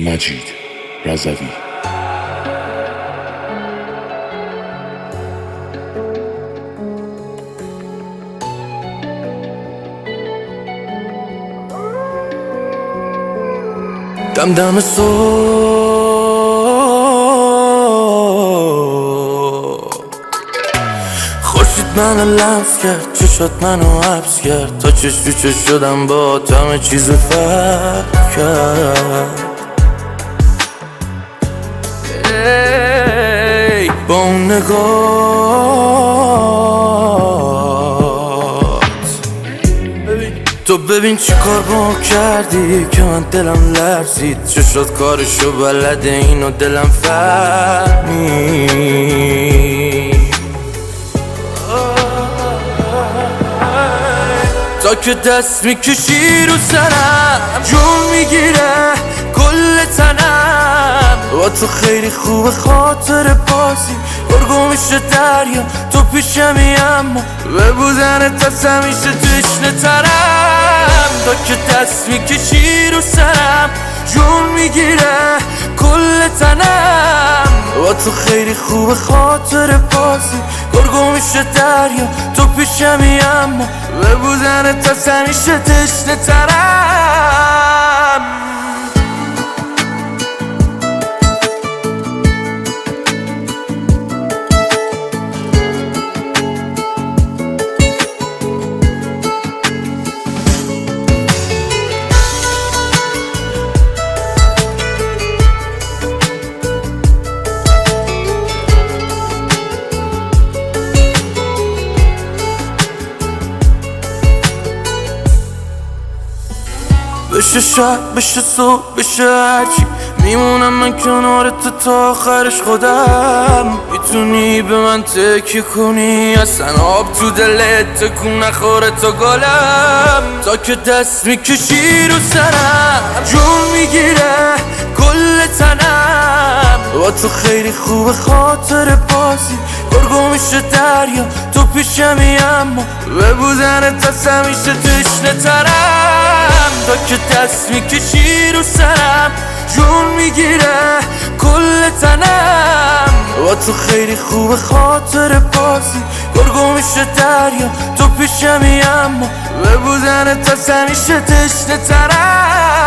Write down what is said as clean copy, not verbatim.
مجید رضوی. دم دم صبح خورشید منو لمس کرد، چشات منو حبس کرد، تا چش تو چش شدم با همه چیزو فرق کرد. با اون نگات تو ببین چی کار با کردی که من دلم لرزید. چشات کارشو بلده، اینو دلم فهمید. تا که دست میکشی رو سرم جون میگیره کل تنم. با تو خیلی خوبه خاطر بازی گرگو میشه دریا، تو پیشمی اما به بودنت دست همیشه تشنه ترم. تا که دست میکشی رو سرم جون میگیره کل تنم. با تو خیلی خوبه خاطر بازی گرگو میشه دریا، تو پیشمی اما به بودنت دست همیشه تشنه ترم. بشه شب بشه صبح بشه هرچی، میمونم من کنارت تا آخرش خودم. میتونی به من تکیه کنی، اصلا آب تو دلت تکون نخوره تا گلم. تا که دست میکشی رو سرم جون میگیره کل تنم. با تو خیلی خوبه خاطر بازی گرگو میشه دریا، تو پیشمی اما به بودنت دست همیشه تشنه ترم. تا که دست میکشی رو سرم جون میگیره کل تنم. با تو خیلی خوبه خاطر بازی گرگو میشه دریا، تو پیشمی اما به بودنت دست همیشه تشنه ترم.